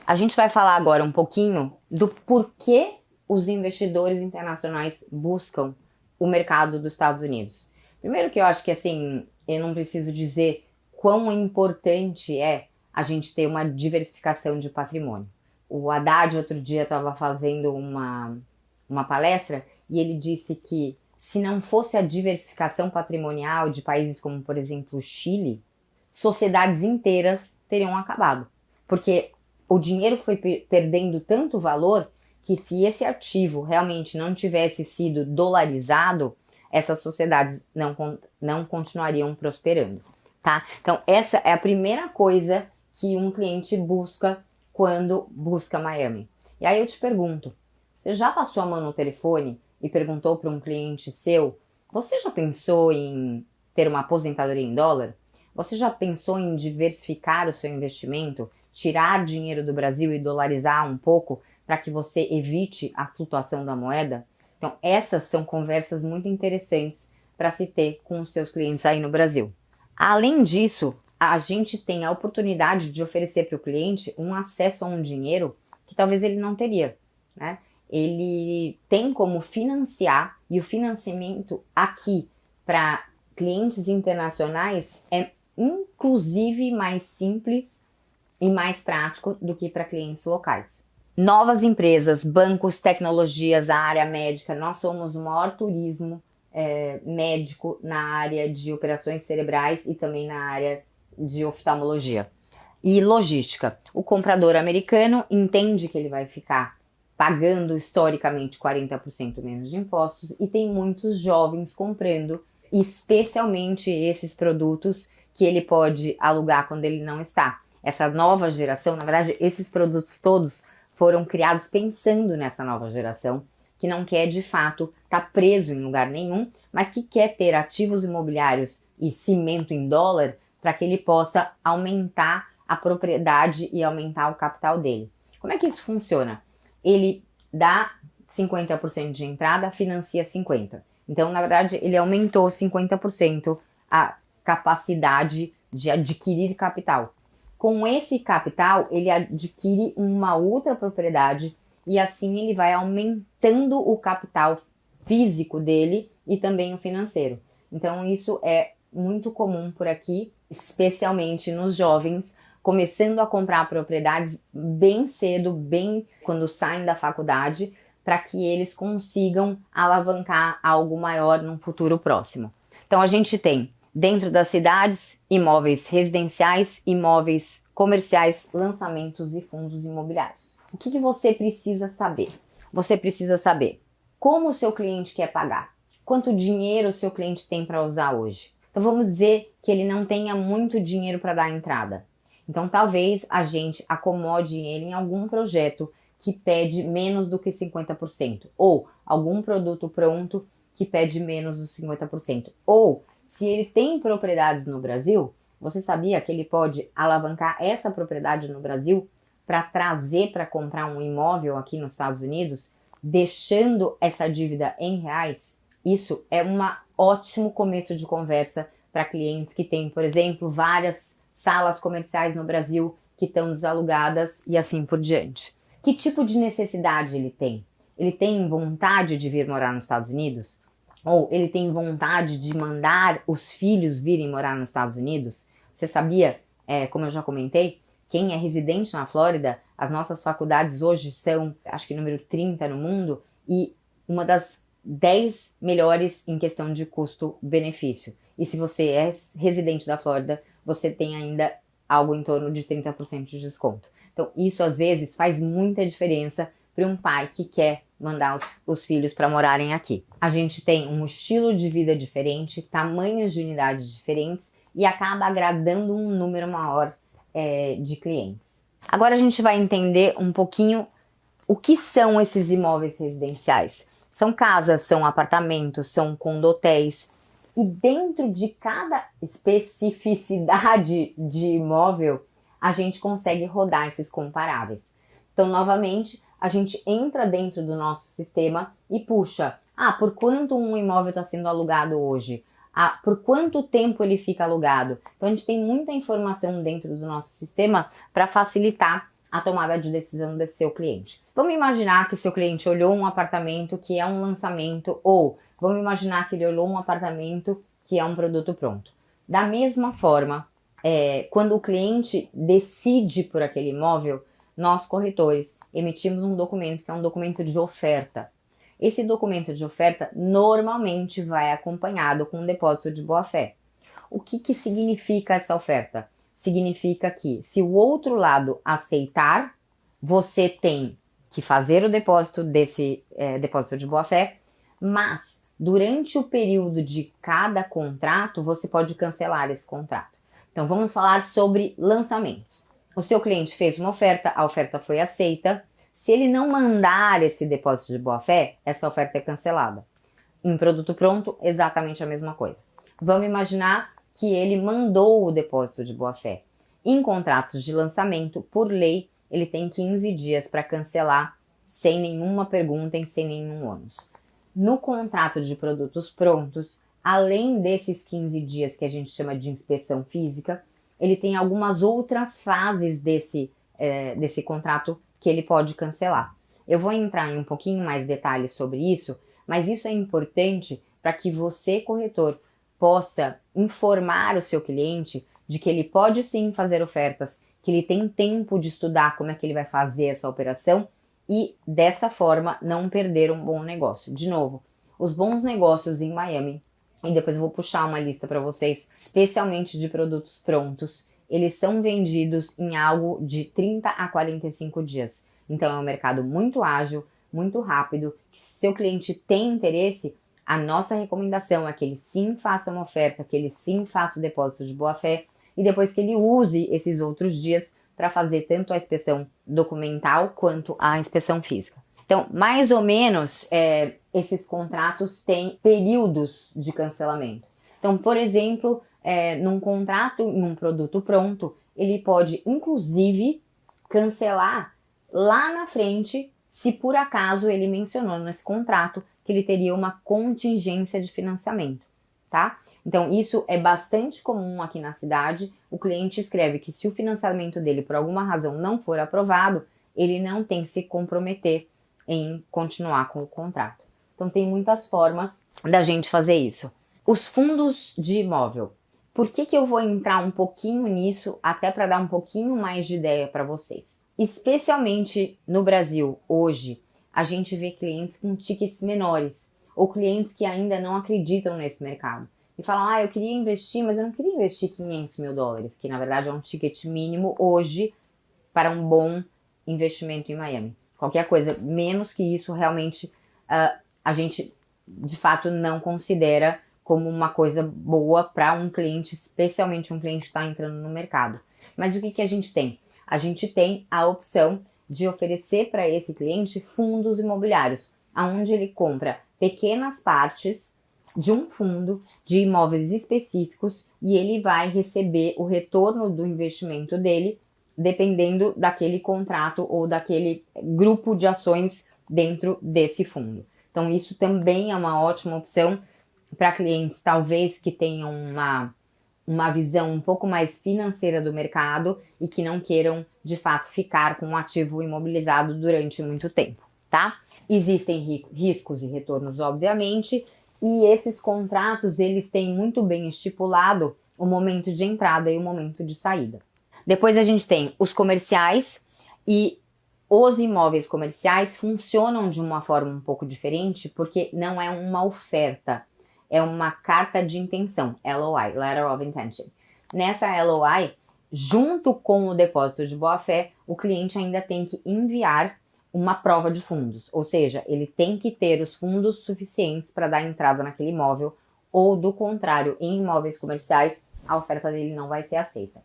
A gente vai falar agora um pouquinho do porquê os investidores internacionais buscam o mercado dos Estados Unidos. Primeiro que eu acho que assim, eu não preciso dizer quão importante é a gente ter uma diversificação de patrimônio. O Haddad outro dia estava fazendo uma palestra e ele disse que se não fosse a diversificação patrimonial de países como, por exemplo, o Chile, sociedades inteiras teriam acabado. Porque o dinheiro foi perdendo tanto valor que se esse ativo realmente não tivesse sido dolarizado, essas sociedades não continuariam prosperando, tá? Então, essa é a primeira coisa que um cliente busca quando busca Miami. E aí eu te pergunto, você já passou a mão no telefone e perguntou para um cliente seu, você já pensou em ter uma aposentadoria em dólar? Você já pensou em diversificar o seu investimento, tirar dinheiro do Brasil e dolarizar um pouco para que você evite a flutuação da moeda? Então, essas são conversas muito interessantes para se ter com os seus clientes aí no Brasil. Além disso, a gente tem a oportunidade de oferecer para o cliente um acesso a um dinheiro que talvez ele não teria, né? Ele tem como financiar, e o financiamento aqui para clientes internacionais é inclusive mais simples e mais prático do que para clientes locais. Novas empresas, bancos, tecnologias, a área médica, nós somos o maior turismo médico na área de operações cerebrais e também na área de oftalmologia. E logística, o comprador americano entende que ele vai ficar pagando historicamente 40% menos de impostos e tem muitos jovens comprando, especialmente esses produtos que ele pode alugar quando ele não está. Essa nova geração, na verdade, esses produtos todos foram criados pensando nessa nova geração, que não quer de fato estar preso em lugar nenhum, mas que quer ter ativos imobiliários e cimento em dólar para que ele possa aumentar a propriedade e aumentar o capital dele. Como é que isso funciona? Ele dá 50% de entrada, financia 50%. Então, na verdade, ele aumentou 50% a capacidade de adquirir capital. Com esse capital, ele adquire uma outra propriedade e assim ele vai aumentando o capital físico dele e também o financeiro. Então, isso é muito comum por aqui, especialmente nos jovens, começando a comprar propriedades bem cedo, bem quando saem da faculdade, para que eles consigam alavancar algo maior num futuro próximo. Então, a gente tem dentro das cidades, imóveis residenciais, imóveis comerciais, lançamentos e fundos imobiliários. O que você precisa saber? Você precisa saber como o seu cliente quer pagar, quanto dinheiro o seu cliente tem para usar hoje. Então vamos dizer que ele não tenha muito dinheiro para dar entrada. Então talvez a gente acomode ele em algum projeto que pede menos do que 50%, ou algum produto pronto que pede menos do 50%, ou se ele tem propriedades no Brasil, você sabia que ele pode alavancar essa propriedade no Brasil para trazer para comprar um imóvel aqui nos Estados Unidos, deixando essa dívida em reais? Isso é um ótimo começo de conversa para clientes que têm, por exemplo, várias salas comerciais no Brasil que estão desalugadas e assim por diante. Que tipo de necessidade ele tem? Ele tem vontade de vir morar nos Estados Unidos? Ou ele tem vontade de mandar os filhos virem morar nos Estados Unidos? Você sabia, como eu já comentei, quem é residente na Flórida, as nossas faculdades hoje são, acho que número 30 no mundo, e uma das 10 melhores em questão de custo-benefício. E se você é residente da Flórida, você tem ainda algo em torno de 30% de desconto. Então, isso às vezes faz muita diferença para um pai que quer mandar os filhos para morarem aqui. A gente tem um estilo de vida diferente, tamanhos de unidades diferentes e acaba agradando um número maior de clientes. Agora a gente vai entender um pouquinho o que são esses imóveis residenciais. São casas, são apartamentos, são condotéis. E dentro de cada especificidade de imóvel, a gente consegue rodar esses comparáveis. Então, novamente, a gente entra dentro do nosso sistema e puxa, por quanto um imóvel está sendo alugado hoje? Por quanto tempo ele fica alugado? Então, a gente tem muita informação dentro do nosso sistema para facilitar a tomada de decisão desse seu cliente. Vamos imaginar que seu cliente olhou um apartamento que é um lançamento, ou vamos imaginar que ele olhou um apartamento que é um produto pronto. Da mesma forma, quando o cliente decide por aquele imóvel, nós corretores emitimos um documento que é um documento de oferta. Esse documento de oferta normalmente vai acompanhado com um depósito de boa-fé. O que significa essa oferta? Significa que se o outro lado aceitar, você tem que fazer o depósito desse depósito de boa-fé, mas durante o período de cada contrato, você pode cancelar esse contrato. Então vamos falar sobre lançamentos. O seu cliente fez uma oferta, a oferta foi aceita. Se ele não mandar esse depósito de boa-fé, essa oferta é cancelada. Em produto pronto, exatamente a mesma coisa. Vamos imaginar que ele mandou o depósito de boa-fé. Em contratos de lançamento, por lei, ele tem 15 dias para cancelar sem nenhuma pergunta e sem nenhum ônus. No contrato de produtos prontos, além desses 15 dias que a gente chama de inspeção física, ele tem algumas outras fases desse contrato que ele pode cancelar. Eu vou entrar em um pouquinho mais detalhes sobre isso, mas isso é importante para que você, corretor, possa informar o seu cliente de que ele pode sim fazer ofertas, que ele tem tempo de estudar como é que ele vai fazer essa operação e dessa forma não perder um bom negócio. De novo, os bons negócios em Miami, e depois eu vou puxar uma lista para vocês, especialmente de produtos prontos, eles são vendidos em algo de 30 a 45 dias. Então é um mercado muito ágil, muito rápido, que se seu cliente tem interesse, a nossa recomendação é que ele sim faça uma oferta, que ele sim faça o depósito de boa-fé e depois que ele use esses outros dias para fazer tanto a inspeção documental quanto a inspeção física. Então, mais ou menos, esses contratos têm períodos de cancelamento. Então, por exemplo, num contrato, em um produto pronto, ele pode, inclusive, cancelar lá na frente, se por acaso ele mencionou nesse contrato que ele teria uma contingência de financiamento, tá? Então, isso é bastante comum aqui na cidade. O cliente escreve que se o financiamento dele, por alguma razão, não for aprovado, ele não tem que se comprometer em continuar com o contrato. Então, tem muitas formas da gente fazer isso. Os fundos de imóvel. Por que eu vou entrar um pouquinho nisso, até para dar um pouquinho mais de ideia para vocês? Especialmente no Brasil, hoje, a gente vê clientes com tickets menores, ou clientes que ainda não acreditam nesse mercado. E falam, eu queria investir, mas eu não queria investir 500 mil dólares, que na verdade é um ticket mínimo hoje para um bom investimento em Miami. Qualquer coisa menos que isso, realmente, a gente de fato não considera como uma coisa boa para um cliente, especialmente um cliente que está entrando no mercado. Mas o que a gente tem? A gente tem a opção de oferecer para esse cliente fundos imobiliários, onde ele compra pequenas partes de um fundo de imóveis específicos e ele vai receber o retorno do investimento dele dependendo daquele contrato ou daquele grupo de ações dentro desse fundo. Então isso também é uma ótima opção para clientes talvez que tenham uma visão um pouco mais financeira do mercado e que não queiram de fato ficar com um ativo imobilizado durante muito tempo, tá? Existem riscos e retornos, obviamente, e esses contratos, eles têm muito bem estipulado o momento de entrada e o momento de saída. Depois a gente tem os comerciais e os imóveis comerciais funcionam de uma forma um pouco diferente porque não é uma oferta, é uma carta de intenção, LOI, Letter of Intention. Nessa LOI, junto com o depósito de boa-fé, o cliente ainda tem que enviar uma prova de fundos, ou seja, ele tem que ter os fundos suficientes para dar entrada naquele imóvel, ou do contrário, em imóveis comerciais, a oferta dele não vai ser aceita.